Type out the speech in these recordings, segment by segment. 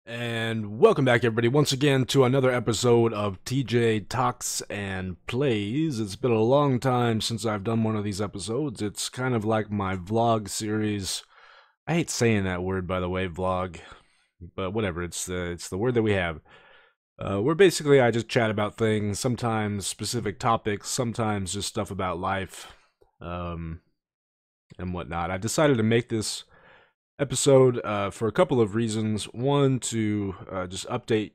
And welcome back, everybody, once again to another episode of TJ Talks and Plays. It's been a long time since I've done one of these episodes. It's kind of like my vlog series. I hate saying that word, by the way, vlog, but whatever. It's the word that we have. Where basically I just chat about things, sometimes specific topics, sometimes just stuff about life, um, and whatnot. I decided to make this episode for a couple of reasons. One, to just update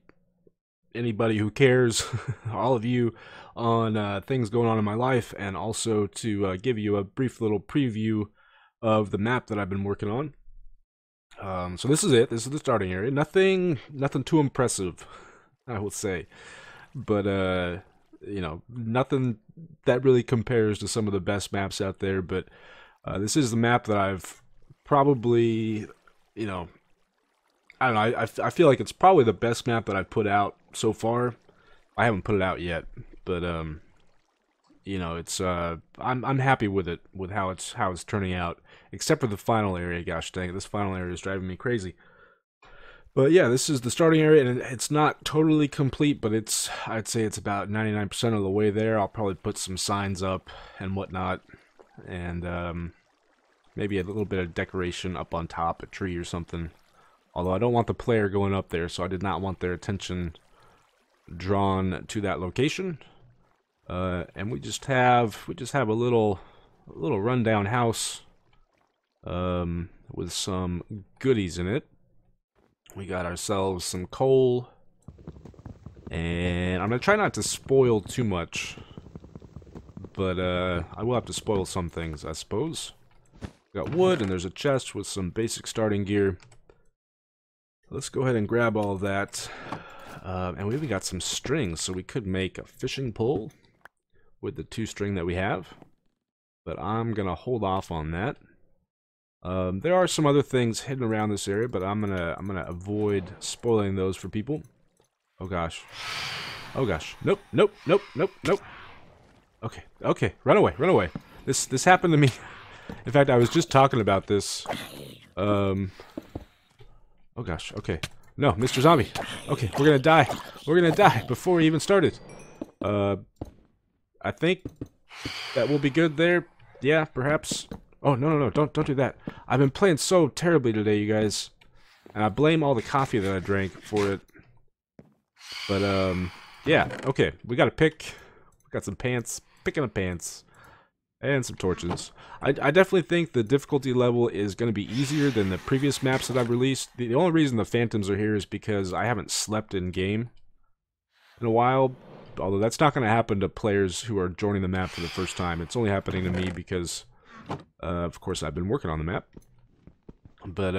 anybody who cares, all of you, on things going on in my life, and also to give you a brief little preview of the map that I've been working on. So this is it. This is the starting area. Nothing too impressive, I will say, but nothing that really compares to some of the best maps out there. But this is the map that I've probably, I don't know. I feel like it's probably the best map that I've put out so far. I haven't put it out yet, but it's I'm happy with it, with how it's turning out, except for the final area. Gosh dang it, this final area is driving me crazy. But yeah, this is the starting area, and it's not totally complete, but I'd say it's about 99% of the way there. I'll probably put some signs up and whatnot, and maybe a little bit of decoration up on top, a tree or something. Although I don't want the player going up there, so I did not want their attention drawn to that location. And we just have a little rundown house with some goodies in it. We got ourselves some coal, and I'm gonna try not to spoil too much, but I will have to spoil some things, I suppose. We got wood, and there's a chest with some basic starting gear. Let's go ahead and grab all of that. And we even got some strings, so we could make a fishing pole with the 2 string that we have. But I'm gonna hold off on that. There are some other things hidden around this area, but I'm gonna avoid spoiling those for people. Oh gosh. Oh gosh. Nope, nope, nope, nope, nope. Okay, okay, run away, run away. This happened to me. In fact, I was just talking about this. Oh gosh, okay. No, Mr. Zombie. Okay, we're gonna die. We're gonna die before we even started. I think that will be good there. Yeah, perhaps. Oh, no, no, no, don't do that. I've been playing so terribly today, you guys. And I blame all the coffee that I drank for it. But, yeah, okay. We got a pick. We got some pants. Picking up pants. And some torches. I definitely think the difficulty level is going to be easier than the previous maps that I've released. The only reason the phantoms are here is because I haven't slept in game in a while. Although that's not going to happen to players who are joining the map for the first time. It's only happening to me because, of course, I've been working on the map. But,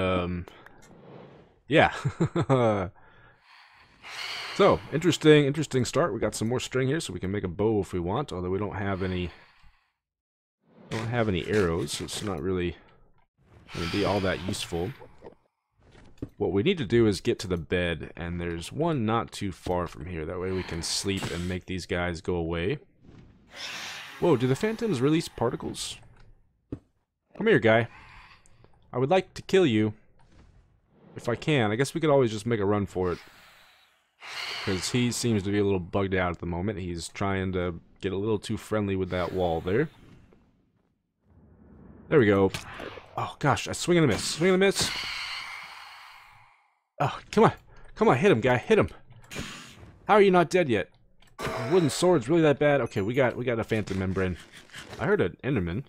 yeah. So, interesting start. We got some more string here, so we can make a bow if we want. Although we don't have any arrows, so it's not really going to be all that useful. What we need to do is get to the bed, and there's one not too far from here. That way we can sleep and make these guys go away. Whoa, do the phantoms release particles? Come here, guy. I would like to kill you. If I can. I guess we could always just make a run for it. Because he seems to be a little bugged out at the moment. He's trying to get a little too friendly with that wall there. There we go. Oh, gosh. I swing and a miss. Swing and a miss. Oh, come on. Come on. Hit him, guy. Hit him. How are you not dead yet? Wooden sword's really that bad? Okay, we got a phantom membrane. I heard an enderman.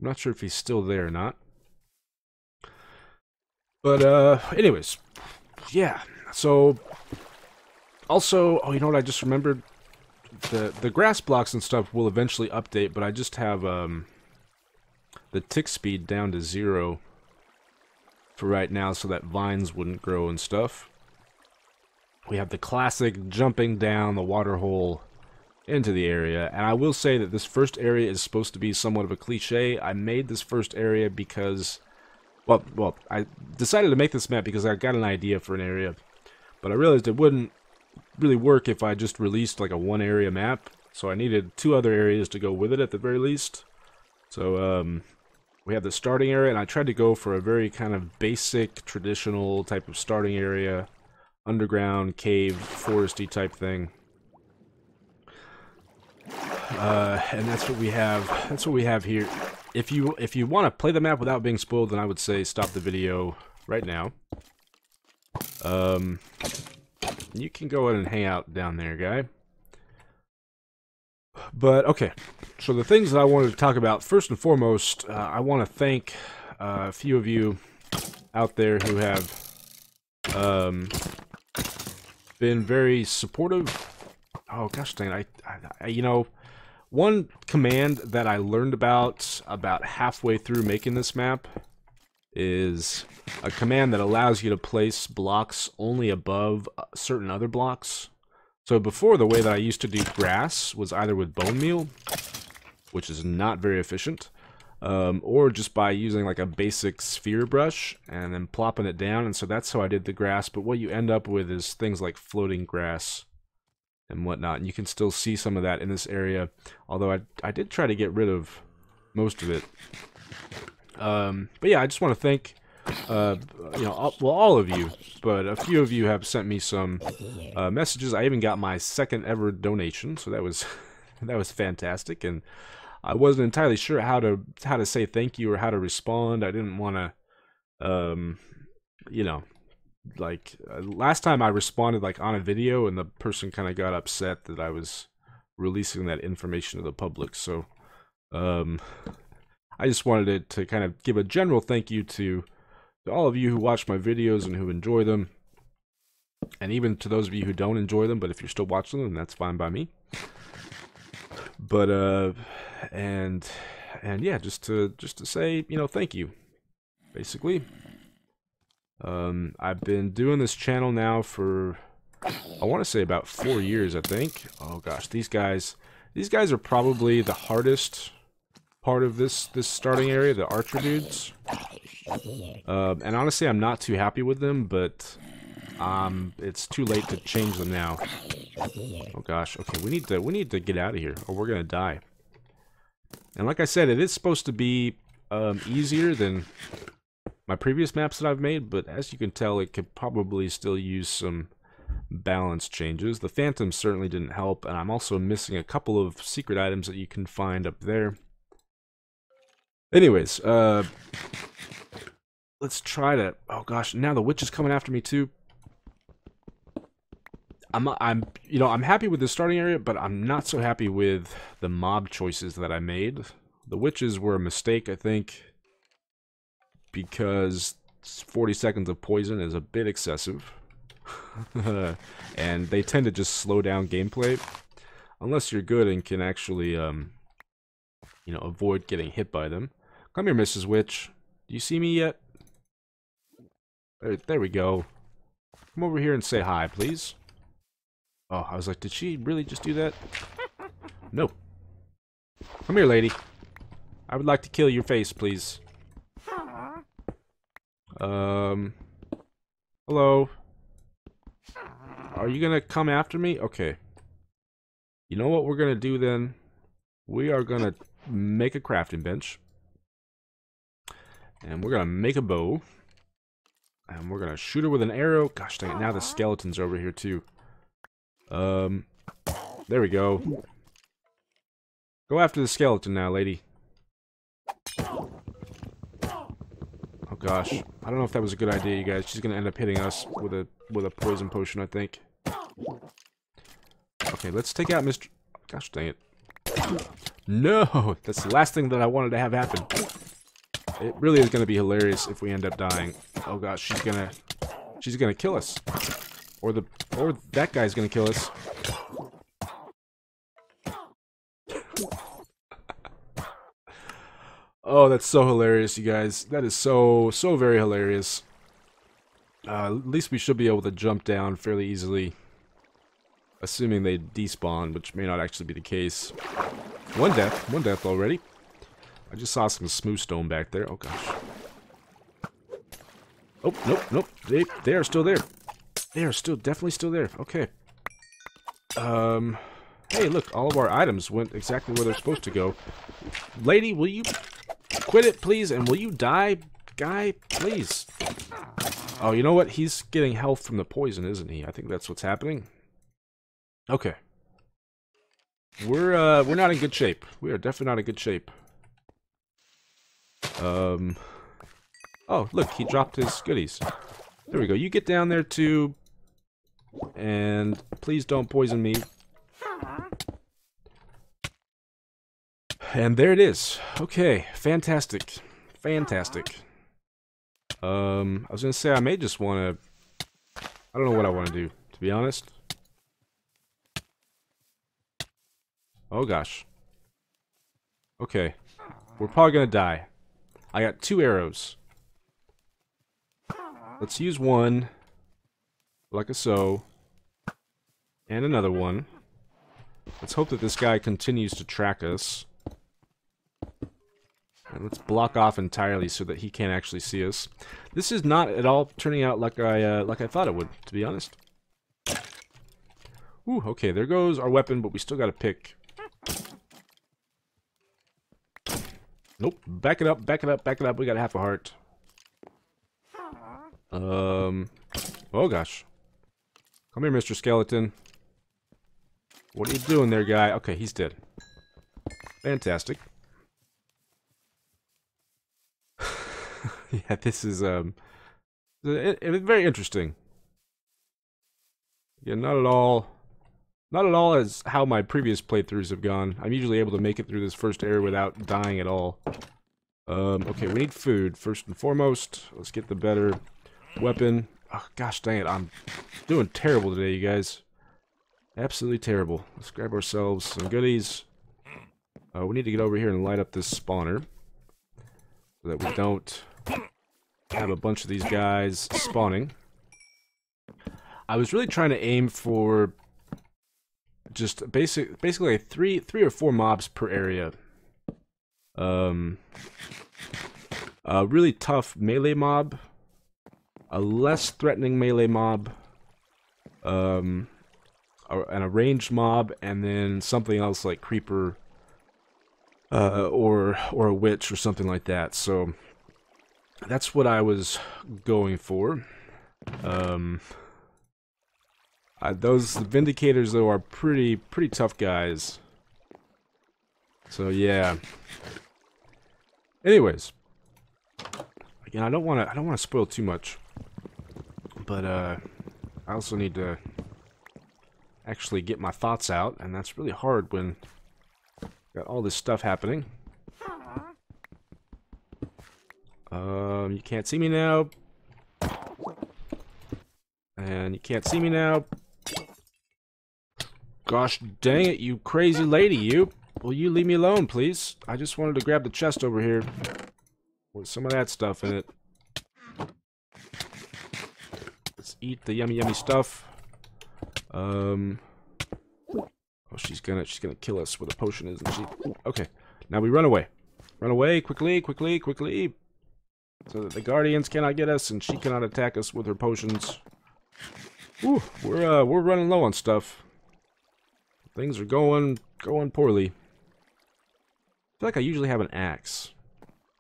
I'm not sure if he's still there or not. But, anyways. Yeah. So, also, oh, you know what I just remembered? The grass blocks and stuff will eventually update, but I just have, the tick speed down to 0 for right now so that vines wouldn't grow and stuff. We have the classic jumping down the water hole into the area, and I will say that this first area is supposed to be somewhat of a cliche. I made this first area because, well, I decided to make this map because I got an idea for an area, but I realized it wouldn't really work if I just released like a one area map, so I needed 2 other areas to go with it at the very least. So, we have the starting area, and I tried to go for a very kind of basic, traditional type of starting area. Underground, cave, foresty type thing. And that's what we have. That's what we have here. If you want to play the map without being spoiled, then I would say stop the video right now. You can go ahead and hang out down there, guy. But okay, so the things that I wanted to talk about first and foremost, I want to thank a few of you out there who have been very supportive. Oh gosh dang it, I you know, one command that I learned about halfway through making this map is a command that allows you to place blocks only above certain other blocks. So before, the way that I used to do grass was either with bone meal, which is not very efficient, or just by using like a basic sphere brush and then plopping it down, and so that's how I did the grass. But what you end up with is things like floating grass and whatnot, and you can still see some of that in this area, although I did try to get rid of most of it. But yeah, I just want to thank you know, well, all of you, but a few of you have sent me some messages. I even got my second ever donation, so that was that was fantastic, and I wasn't entirely sure how to say thank you or how to respond. I didn't want to you know, like last time I responded like on a video, and the person kind of got upset that I was releasing that information to the public. So I just wanted to kind of give a general thank you to all of you who watch my videos and who enjoy them, and even to those of you who don't enjoy them, but if you're still watching them, that's fine by me. But and yeah, just to say, you know, thank you, basically. I've been doing this channel now for, I want to say, about 4 years, I think. Oh gosh, these guys are probably the hardest part of this starting area, the archer dudes. And honestly, I'm not too happy with them, but it's too late to change them now. Oh gosh, okay, we need to get out of here, or we're gonna die. And like I said, it is supposed to be easier than my previous maps that I've made, but as you can tell, it could probably still use some balance changes. The phantoms certainly didn't help, and I'm also missing a couple of secret items that you can find up there. Anyways, let's try to, oh gosh, now the witch is coming after me too. You know, I'm happy with the starting area, but I'm not so happy with the mob choices that I made. The witches were a mistake, I think, because 40 seconds of poison is a bit excessive. And they tend to just slow down gameplay, unless you're good and can actually, you know, avoid getting hit by them. Come here, Mrs. Witch. Do you see me yet? There we go. Come over here and say hi, please. Oh, I was like, did she really just do that? No. Come here, lady. I would like to kill your face, please. Hello. Are you gonna come after me? Okay. You know what we're gonna do then? We are gonna make a crafting bench. And we're gonna make a bow. And we're gonna shoot her with an arrow. Gosh dang it, now the skeletons are over here too. There we go. Go after the skeleton now, lady. Oh gosh. I don't know if that was a good idea, you guys. She's gonna end up hitting us with a poison potion, I think. Okay, let's take out Mr. Gosh dang it. No! That's the last thing that I wanted to have happen. It really is gonna be hilarious if we end up dying. Oh gosh, she's gonna kill us. Or that guy's gonna kill us. Oh, that's so hilarious, you guys. That is so very hilarious. At least we should be able to jump down fairly easily. Assuming they despawn, which may not actually be the case. One death already. I just saw some smooth stone back there. Oh gosh. Oh, nope. They are still there. They are definitely still there. Okay. Hey, look, all of our items went exactly where they're supposed to go. Lady, will you quit it, please? And will you die, guy? Please. Oh, you know what? He's getting health from the poison, isn't he? I think that's what's happening. Okay. We're not in good shape. We are definitely not in good shape. Oh, look, he dropped his goodies. There we go. You get down there too. And please don't poison me. And there it is. Okay, fantastic. Fantastic. I was gonna say I may just wanna... I don't know what I want to do, to be honest. Oh gosh. Okay. We're probably gonna die. I got 2 arrows. Let's use one. Like a so. And another one. Let's hope that this guy continues to track us. And let's block off entirely so that he can't actually see us. This is not at all turning out like I thought it would, to be honest. Ooh, okay, there goes our weapon, but we still got to pick. Nope, back it up, back it up, back it up. We got half a heart. Oh gosh. Come here, Mr. Skeleton. What are you doing there, guy? Okay, he's dead. Fantastic. Yeah, this is very interesting. Yeah, not at all as how my previous playthroughs have gone. I'm usually able to make it through this first area without dying at all. Okay, we need food first and foremost. Let's get the better weapon. Oh, gosh dang it, I'm doing terrible today, you guys. Absolutely terrible. Let's grab ourselves some goodies. We need to get over here and light up this spawner so that we don't have a bunch of these guys spawning. I was really trying to aim for just basically three or four mobs per area. A really tough melee mob, a less threatening melee mob, and a ranged mob, and then something else like creeper, or a witch or something like that. So that's what I was going for. Those Vindicators though are pretty tough guys. So yeah. Anyways, again, I don't want to spoil too much, but I also need to actually get my thoughts out, and that's really hard when got all this stuff happening. You can't see me now, and you can't see me now. Gosh dang it, you crazy lady, you! Will you leave me alone, please? I just wanted to grab the chest over here with some of that stuff in it. Let's eat the yummy stuff. Oh, she's gonna kill us with a potion, isn't she? Okay, now we run away. Run away quickly, so that the guardians cannot get us and she cannot attack us with her potions. Ooh, we're running low on stuff. Things are going poorly. I feel like I usually have an axe.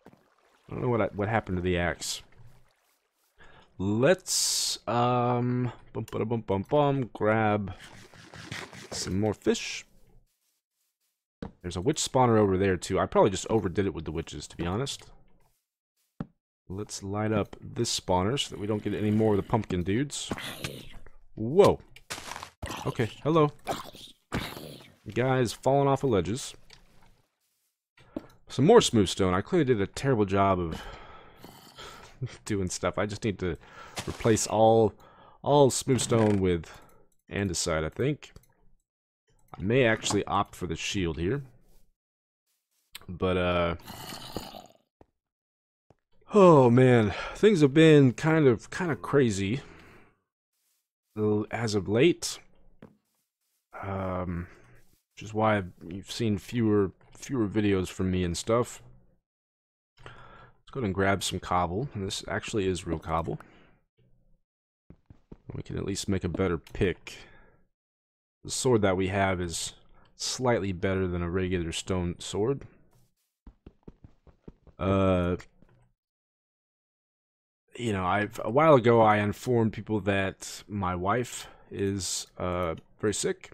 I don't know what happened to the axe. Let's grab some more fish. There's a witch spawner over there too. I probably just overdid it with the witches, to be honest. Let's light up this spawner so that we don't get any more of the pumpkin dudes. Whoa. Okay, hello. Guys falling off of ledges. Some more smooth stone. I clearly did a terrible job of doing stuff. I just need to replace all smooth stone with andesite, I think. I may actually opt for the shield here. But oh man, things have been kind of crazy as of late. Which is why you've seen fewer videos from me and stuff. Let's go ahead and grab some cobble. And this actually is real cobble. We can at least make a better pick. The sword that we have is slightly better than a regular stone sword. Uh, a while ago I informed people that my wife is very sick,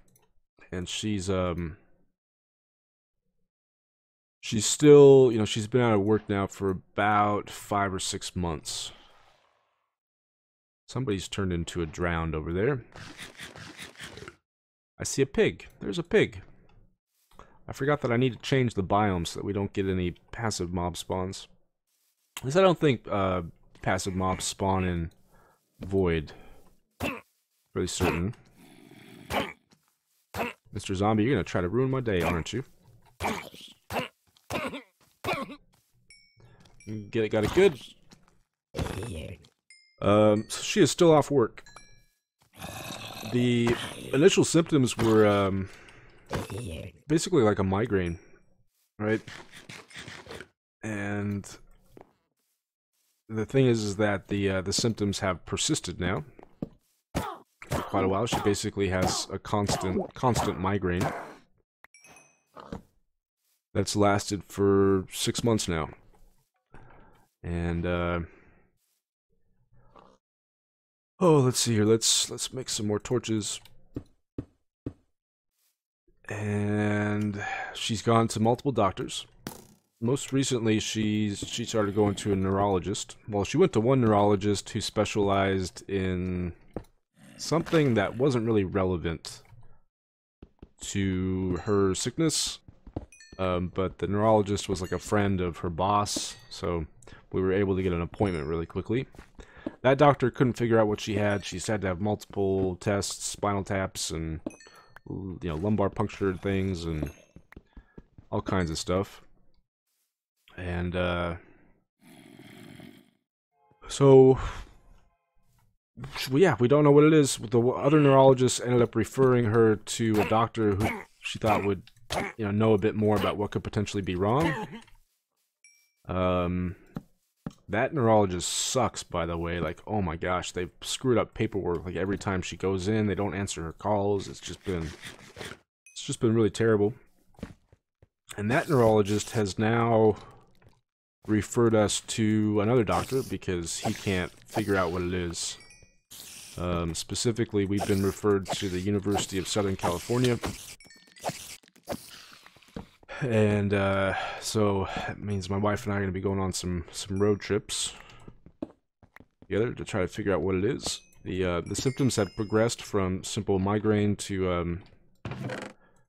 and she's still, she's been out of work now for about 5 or 6 months. Somebody's turned into a drowned over there. I see a pig. There's a pig. I forgot that I need to change the biome so that we don't get any passive mob spawns. At least I don't think passive mobs spawn in Void. Really certain. Mr. Zombie, you're gonna try to ruin my day, aren't you? Get it, got it good. So she is still off work. The initial symptoms were basically like a migraine, right? And the thing is that the symptoms have persisted now for quite a while. She basically has a constant migraine that's lasted for 6 months now. And oh, let's see here. Let's make some more torches. And she's gone to multiple doctors. Most recently, she started going to a neurologist. Well, she went to one neurologist who specialized in something that wasn't really relevant to her sickness. But the neurologist was like a friend of her boss, so we were able to get an appointment really quickly. That doctor couldn't figure out what she had. She's had to have multiple tests, spinal taps, and lumbar puncture things, and all kinds of stuff. And so yeah, we don't know what it is. The other neurologist ended up referring her to a doctor who she thought would know a bit more about what could potentially be wrong. That neurologist sucks, by the way. Like, oh my gosh, they've screwed up paperwork. Like, every time she goes in, they don't answer her calls. It's just been really terrible. And that neurologist has now referred us to another doctor because he can't figure out what it is. Specifically, we've been referred to the University of Southern California. And so that means my wife and I are going to be going on some road trips together to try to figure out what it is. The symptoms have progressed from simple migraine to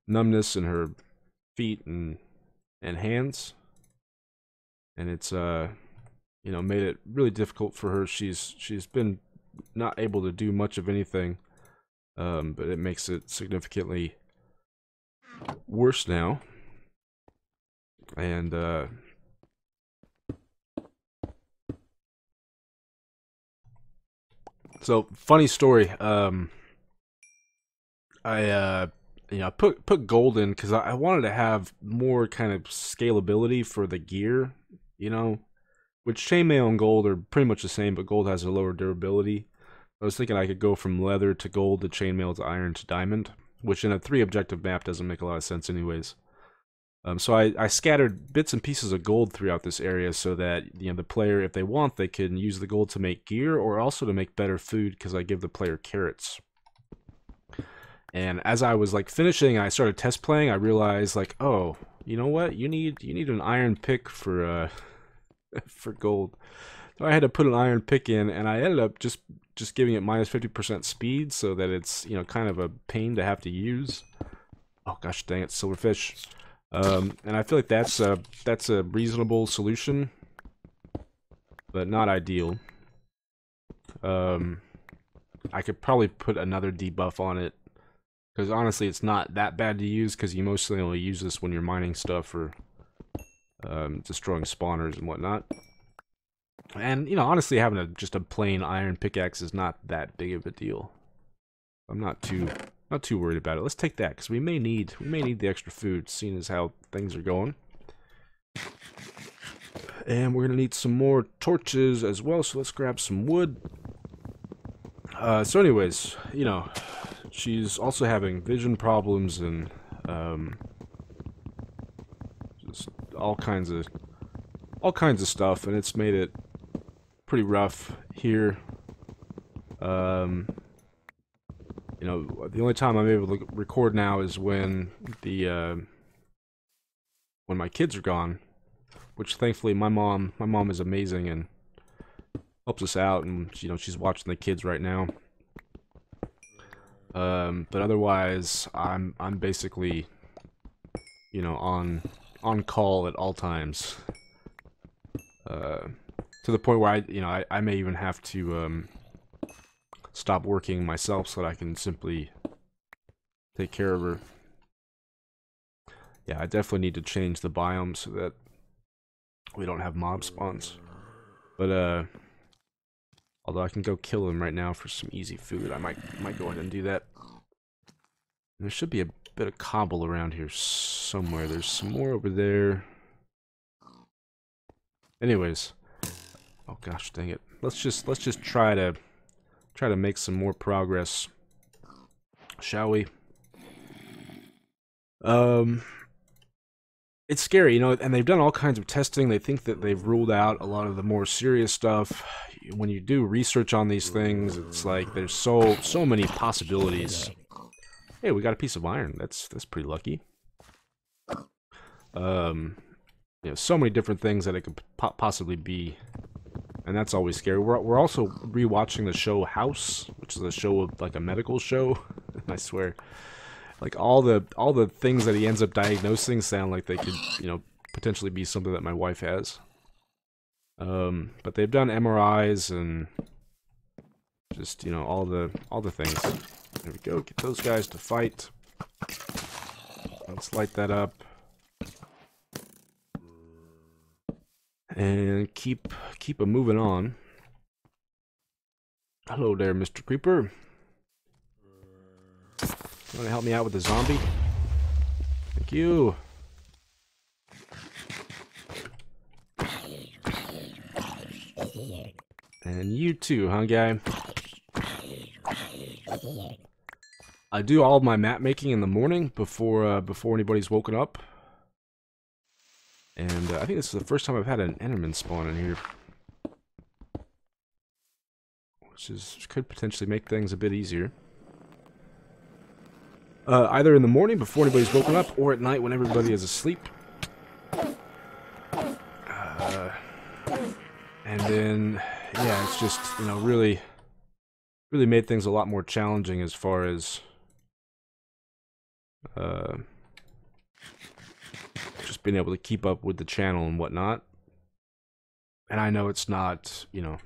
numbness in her feet and hands, and it's made it really difficult for her. She's been not able to do much of anything, but it makes it significantly worse now. And so funny story. I put gold in because I wanted to have more kind of scalability for the gear, which chainmail and gold are pretty much the same, but gold has a lower durability. I was thinking I could go from leather to gold to chainmail to iron to diamond, which in a 3 objective map doesn't make a lot of sense anyways. So I scattered bits and pieces of gold throughout this area so that the player, if they want, they can use the gold to make gear or also to make better food because I give the player carrots. And as I was like finishing, I started test playing. I realized like, oh, you know what? You need an iron pick for for gold. So I had to put an iron pick in, and I ended up just giving it minus 50% speed so that it's kind of a pain to have to use. Oh gosh, dang it, silverfish. And I feel like that's a reasonable solution, but not ideal. I could probably put another debuff on it, because honestly it's not that bad to use, because you mostly only use this when you're mining stuff or destroying spawners and whatnot. And honestly, having just a plain iron pickaxe is not that big of a deal. I'm not too worried about it. Let's take that, because we may need the extra food, seeing as how things are going. And we're gonna need some more torches as well, so let's grab some wood. So anyways, she's also having vision problems and just all kinds of all kinds of stuff, and it's made it pretty rough here. You know, the only time I'm able to record now is when when my kids are gone, which thankfully my mom is amazing and helps us out, and you know, she's watching the kids right now. But otherwise, I'm basically, you know, on call at all times. To the point where I may even have to stop working myself so that I can simply take care of her. Yeah, I definitely need to change the biome so that we don't have mob spawns. But although I can go kill them right now for some easy food, I might go ahead and do that. There should be a bit of cobble around here somewhere. There's some more over there. Anyways, oh gosh, dang it. Let's just try to make some more progress, shall we? It's scary, you know, and they've done all kinds of testing. They think that they've ruled out a lot of the more serious stuff. When you do research on these things, it's like there's so many possibilities. Hey, we got a piece of iron. That's pretty lucky. You know, so many different things that it could possibly be, and that's always scary. We're also rewatching the show House, which is a show of like a medical show. And I swear, like all the things that he ends up diagnosing sound like they could, you know, potentially be something that my wife has. But they've done MRIs and just, you know, all the things. There we go. Get those guys to fight. Let's light that up. And keep a moving on. Hello there, Mr. Creeper. You want to help me out with the zombie? Thank you. And you too, huh, guy? I do all of my map making in the morning before anybody's woken up. And I think this is the first time I've had an Enderman spawn in here. Which could potentially make things a bit easier. Either in the morning before anybody's woken up, or at night when everybody is asleep. And then, yeah, it's just, you know, really made things a lot more challenging as far as just being able to keep up with the channel and whatnot. And I know it's not, you know,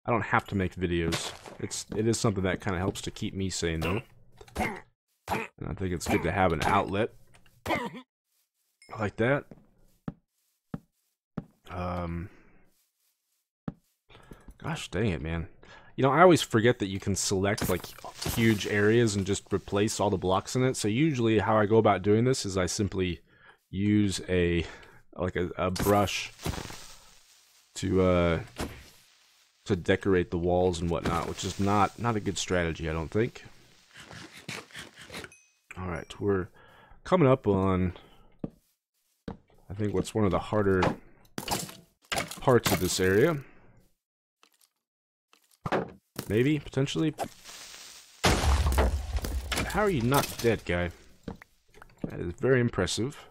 I don't have to make videos. It is something that kind of helps to keep me sane, though. And I think it's good to have an outlet like that. Gosh dang it, man. You know, I always forget that you can select, like, huge areas and just replace all the blocks in it. So usually how I go about doing this is I simply use a brush to decorate the walls and whatnot, which is not a good strategy, I don't think. Alright, we're coming up on, I think, what's one of the harder parts of this area. Maybe, potentially. How are you not dead, guy? That is very impressive.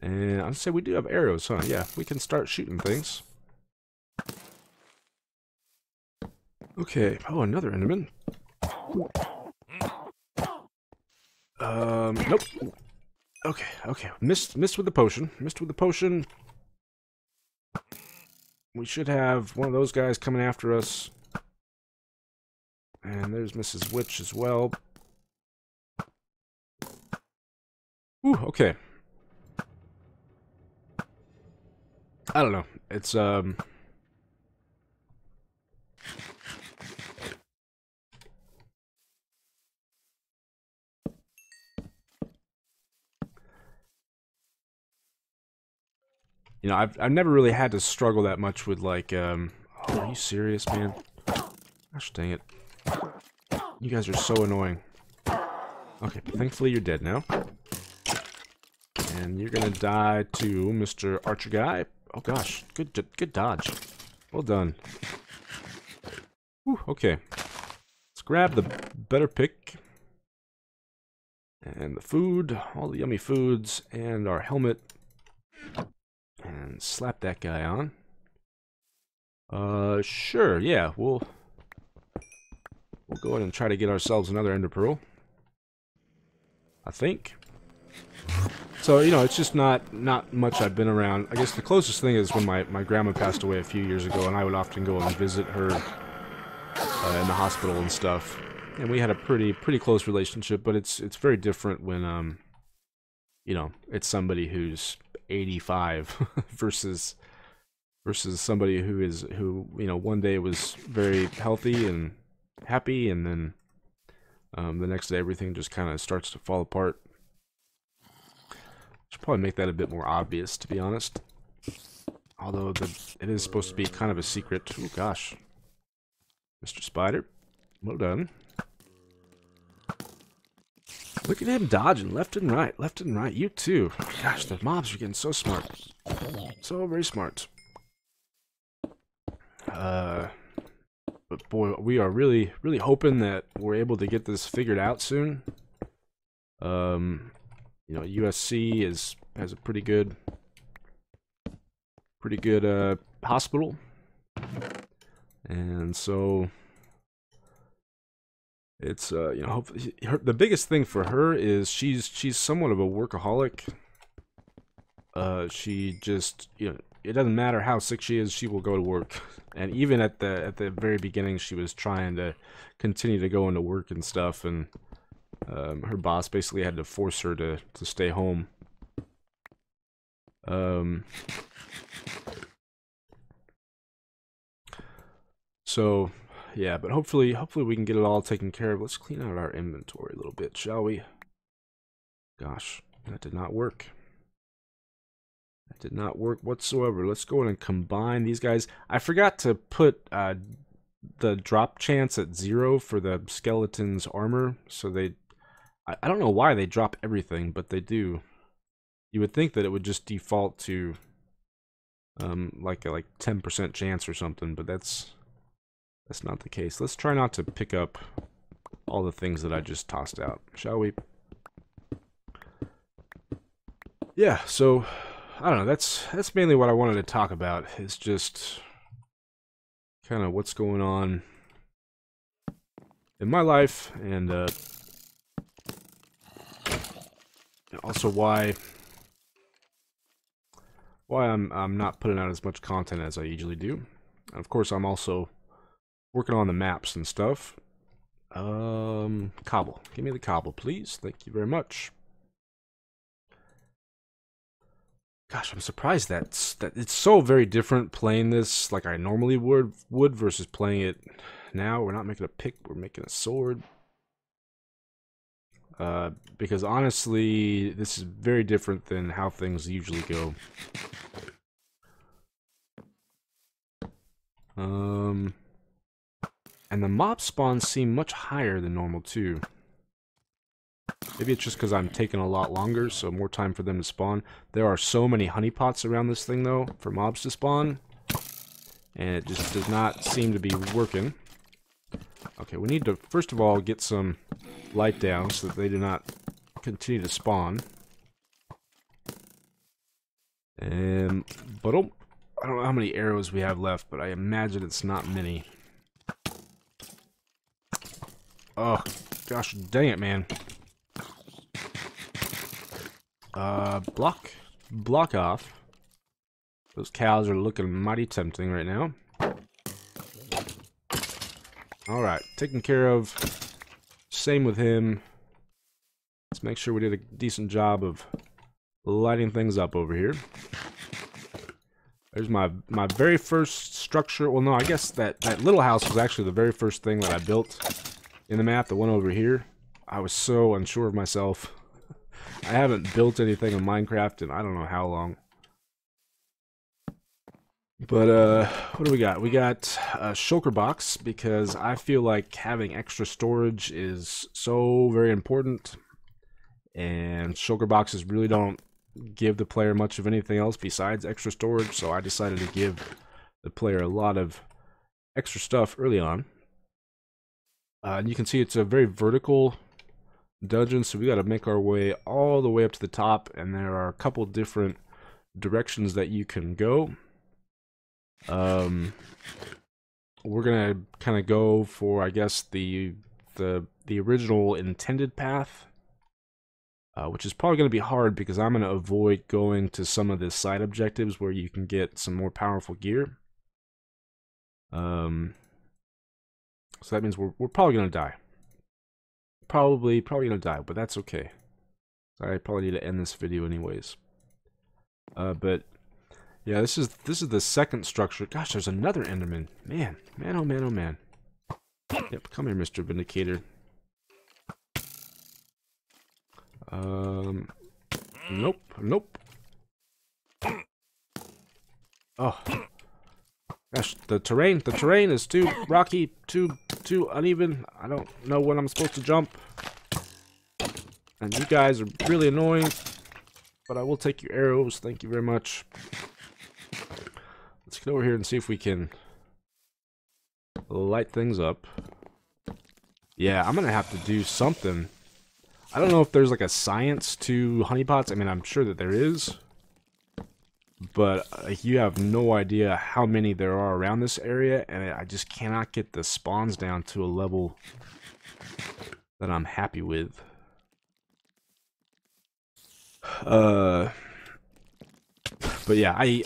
And I'd say we do have arrows, huh? Yeah, we can start shooting things. Okay. Oh, another Enderman. Nope. Okay. Missed with the potion. Missed with the potion. We should have one of those guys coming after us. And there's Mrs. Witch as well. Ooh, okay. I don't know. It's, you know, I've never really had to struggle that much with, like, oh, are you serious, man? Gosh dang it. You guys are so annoying. Okay, but thankfully you're dead now. And you're gonna die to Mr. Archer guy. Oh gosh, good dodge. Well done. Whew, okay. Let's grab the better pick. And the food, all the yummy foods, and our helmet. And slap that guy on. Sure, yeah, we'll go ahead and try to get ourselves another ender pearl. I think. So, you know, it's just not much I've been around. I guess the closest thing is when my grandma passed away a few years ago, and I would often go and visit her in the hospital and stuff. And we had a pretty close relationship, but it's very different when you know, it's somebody who's 85 versus somebody who you know, one day was very healthy and happy, and then the next day everything just kind of starts to fall apart. Should probably make that a bit more obvious, to be honest. Although it is supposed to be kind of a secret. Oh gosh, Mr. Spider, well done. Look at him dodging left and right, left and right. You too. Gosh, the mobs are getting so smart, so very smart. But boy, we are really hoping that we're able to get this figured out soon. You know, USC has a pretty good hospital, and so it's you know, hopefully the biggest thing for her is she's somewhat of a workaholic. She just, you know, it doesn't matter how sick she is, she will go to work. And even at the very beginning, she was trying to continue to go into work and stuff, and her boss basically had to force her to stay home. So yeah, but hopefully we can get it all taken care of. Let's clean out our inventory a little bit, shall we? Gosh, that did not work. That did not work whatsoever. Let's go in and combine these guys. I forgot to put the drop chance at 0 for the skeleton's armor, so I don't know why they drop everything, but they do. You would think that it would just default to like a 10% chance or something, but that's not the case. Let's try not to pick up all the things that I just tossed out, shall we? Yeah, so I don't know, that's mainly what I wanted to talk about, is just kind of what's going on in my life, and also why I'm not putting out as much content as I usually do. And of course, I'm also working on the maps and stuff. Cobble. Give me the cobble, please. Thank you very much. Gosh, I'm surprised that it's so very different playing this like I normally would versus playing it now. We're not making a pick, we're making a sword. Because honestly, this is very different than how things usually go. And the mob spawns seem much higher than normal too. Maybe it's just because I'm taking a lot longer, so more time for them to spawn. There are so many honeypots around this thing though, for mobs to spawn. And it just does not seem to be working. Okay, we need to first of all get some light down so that they do not continue to spawn. And but I don't know how many arrows we have left, but I imagine it's not many. Oh, gosh dang it, man. Block off. Those cows are looking mighty tempting right now. Alright, taken care of. Same with him. Let's make sure we did a decent job of lighting things up over here. There's my very first structure. Well, no, I guess that little house was actually the very first thing that I built in the map, the one over here. I was so unsure of myself. I haven't built anything in Minecraft in I don't know how long. But, what do we got? We got a shulker box, because I feel like having extra storage is so very important. And shulker boxes really don't give the player much of anything else besides extra storage, so I decided to give the player a lot of extra stuff early on. And you can see it's a very vertical dungeon, so we got to make our way all the way up to the top, and there are a couple different directions that you can go. We're gonna kind of go for, I guess, the original intended path, which is probably gonna be hard because I'm gonna avoid going to some of the side objectives where you can get some more powerful gear. So that means we're probably gonna die. Probably gonna die, but that's okay. I probably need to end this video anyways. But yeah, this is the second structure. Gosh, there's another Enderman. Man, oh man, oh man. Yep, come here, Mr. Vindicator. Nope. Oh. Gosh, the terrain is too rocky, too uneven. I don't know when I'm supposed to jump. And you guys are really annoying. But I will take your arrows, thank you very much. Let's get over here and see if we can light things up. Yeah, I'm gonna have to do something. I don't know if there's like a science to honeypots. I mean, I'm sure that there is. But you have no idea how many there are around this area, and I just cannot get the spawns down to a level that I'm happy with. But yeah, I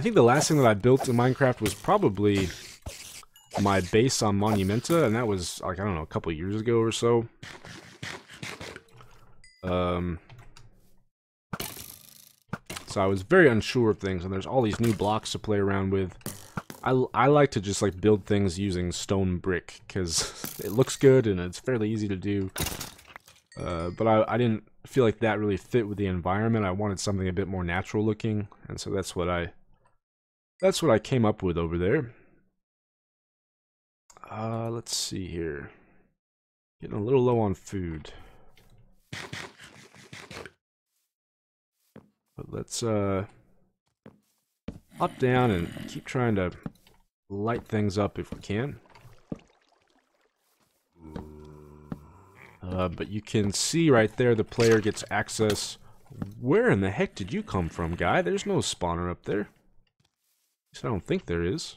think the last thing that I built in Minecraft was probably my base on Monumenta, and that was, like, I don't know, a couple years ago or so. So I was very unsure of things, and there's all these new blocks to play around with. I like to just like build things using stone brick, because it looks good and it's fairly easy to do. But I didn't feel like that really fit with the environment. I wanted something a bit more natural looking, and so that's what I came up with over there. Let's see here. Getting a little low on food. But let's hop down and keep trying to light things up if we can. But you can see right there the player gets access. Where in the heck did you come from, guy? There's no spawner up there. At least I don't think there is.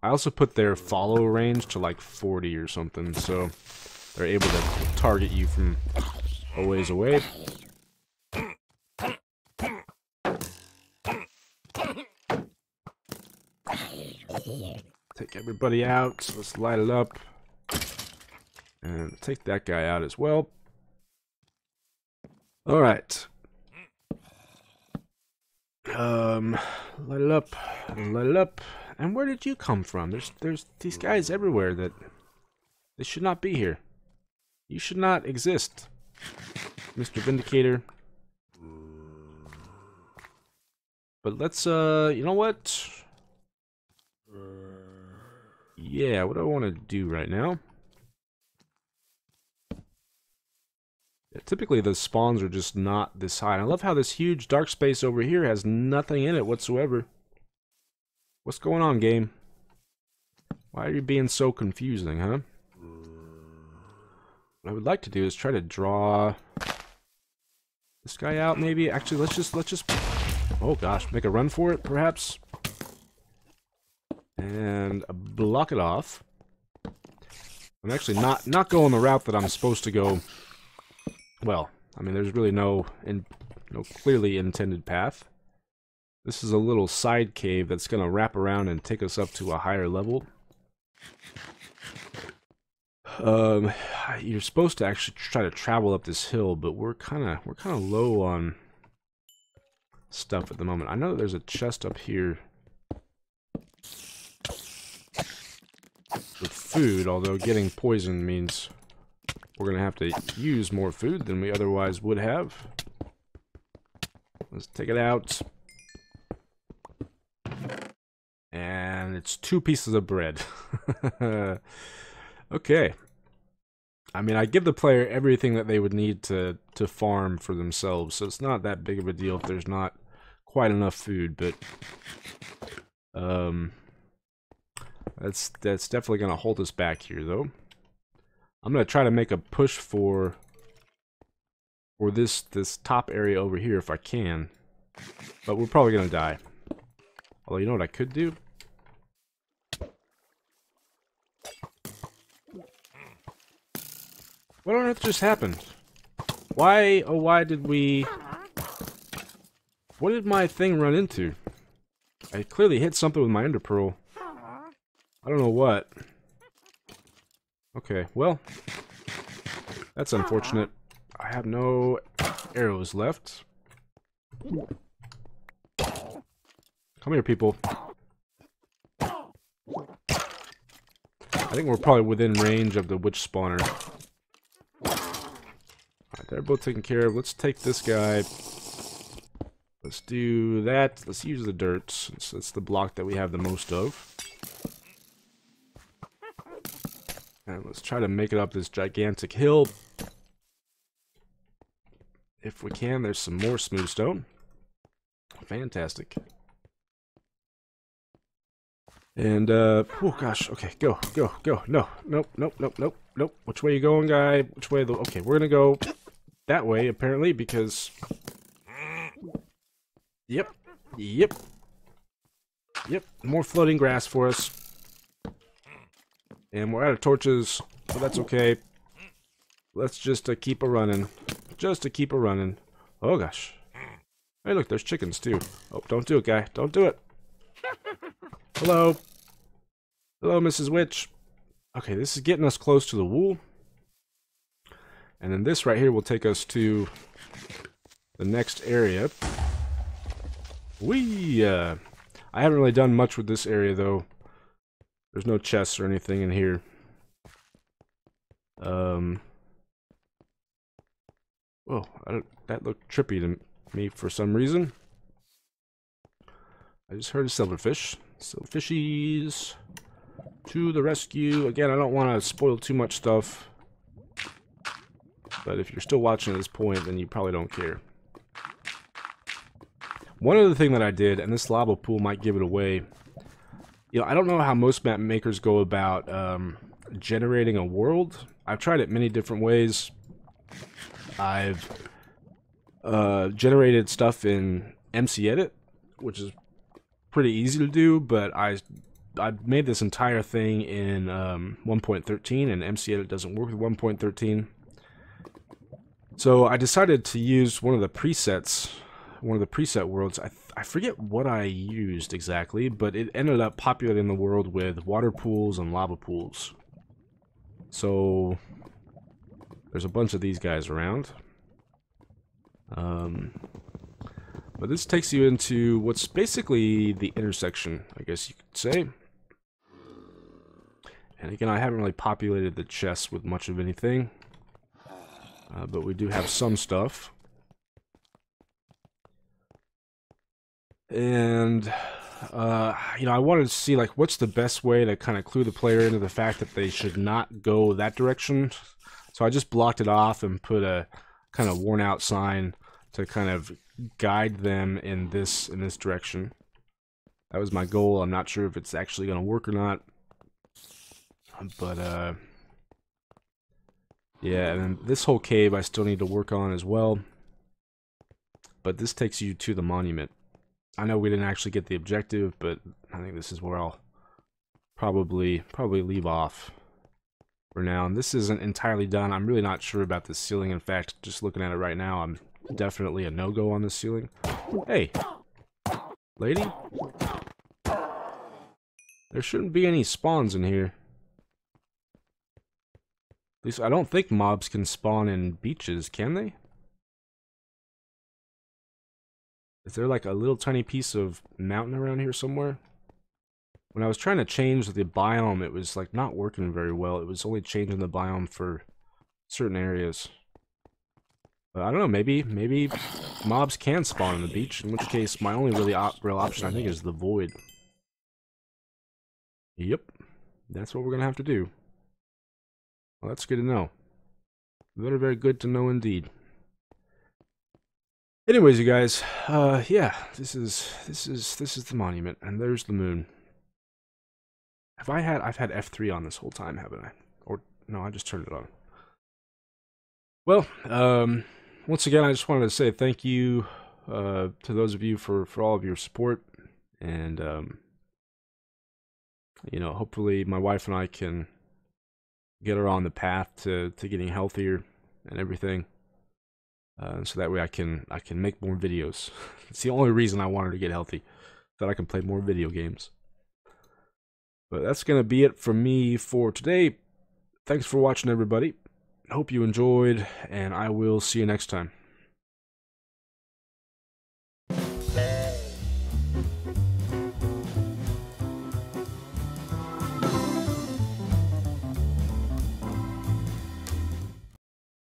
I also put their follow range to like 40 or something, so they're able to target you from a ways away. Take everybody out, so let's light it up. And take that guy out as well. Alright. Light it up. Light it up. And where did you come from? There's these guys everywhere that they should not be here. You should not exist, Mr. Vindicator. But let's you know what? Yeah, what do I want to do right now? Yeah, typically the spawns are just not this high. And I love how this huge dark space over here has nothing in it whatsoever. What's going on, game? Why are you being so confusing, huh? What I would like to do is try to draw this guy out, maybe. Actually, let's just oh gosh, make a run for it, perhaps. And block it off. I'm actually not going the route that I'm supposed to go. Well, I mean, there's really no clearly intended path. This is a little side cave that's going to wrap around and take us up to a higher level. You're supposed to actually try to travel up this hill, but we're kind of low on stuff at the moment. I know that there's a chest up here with food, although getting poisoned means we're going to have to use more food than we otherwise would have. Let's take it out. And it's 2 pieces of bread. Okay. I mean, I give the player everything that they would need to farm for themselves, so it's not that big of a deal if there's not quite enough food, but that's definitely gonna hold us back here, though. I'm gonna try to make a push for this top area over here if I can, but we're probably gonna die. Although, you know what I could do? What on earth just happened? Why, oh why did we... What did my thing run into? I clearly hit something with my ender pearl. I don't know what. Okay, well, that's unfortunate. I have no arrows left. Come here, people. I think we're probably within range of the witch spawner. Alright, they're both taken care of. Let's take this guy. Let's do that. Let's use the dirt, since that's the block that we have the most of. And let's try to make it up this gigantic hill. If we can, there's some more smooth stone. Fantastic. And, oh gosh, okay, go. No, nope. Which way you going, guy? Which way okay, we're gonna go that way, apparently, because... Yep. More floating grass for us. And we're out of torches, but that's okay. Let's just keep a-running. Oh gosh. Hey look, there's chickens too. Oh, don't do it, guy. Don't do it. Hello. Hello, Mrs. Witch. Okay, this is getting us close to the wool. And then this right here will take us to the next area. I haven't really done much with this area though. There's no chests or anything in here. Whoa, that looked trippy to me for some reason. I just heard a silverfish. Silverfishies to the rescue. Again, I don't want to spoil too much stuff. But if you're still watching at this point, then you probably don't care. One other thing that I did, and this lava pool might give it away. You know, I don't know how most map makers go about generating a world. I've tried it many different ways. I've generated stuff in MCEdit, which is pretty easy to do, but I made this entire thing in 1.13, and MCEdit doesn't work with 1.13. So I decided to use one of the preset worlds. I forget what I used exactly, but it ended up populating the world with water pools and lava pools. So there's a bunch of these guys around. But this takes you into what's basically the intersection, I guess you could say. And again, I haven't really populated the chests with much of anything. But we do have some stuff. And, you know, I wanted to see, like, what's the best way to kind of clue the player into the fact that they should not go that direction. So I just blocked it off and put a kind of worn out sign to kind of guide them in this direction. That was my goal. I'm not sure if it's actually going to work or not. But, yeah, and then this whole cave I still need to work on as well. But this takes you to the monument. I know we didn't actually get the objective, but I think this is where I'll probably leave off for now. And this isn't entirely done. I'm really not sure about this ceiling. In fact, just looking at it right now, I'm definitely a no-go on this ceiling. Hey, lady. There shouldn't be any spawns in here. At least I don't think mobs can spawn in beaches, can they? Is there like a little tiny piece of mountain around here somewhere? When I was trying to change the biome, it was like not working very well. It was only changing the biome for certain areas. But I don't know, maybe mobs can spawn on the beach, in which case my only really real option I think is the void. Yep, that's what we're gonna have to do. Well, that's good to know. Very, very good to know indeed. Anyways, you guys, yeah, this is the monument, and there's the moon. I've had F3 on this whole time, haven't I? Or no, I just turned it on. Well, once again, I just wanted to say thank you to those of you for all of your support, and you know, hopefully my wife and I can get her on the path to getting healthier and everything, so that way I can make more videos. It's the only reason I want her to get healthy, that I can play more video games. But that's gonna be it from me for today. Thanks for watching, everybody. Hope you enjoyed, and I will see you next time.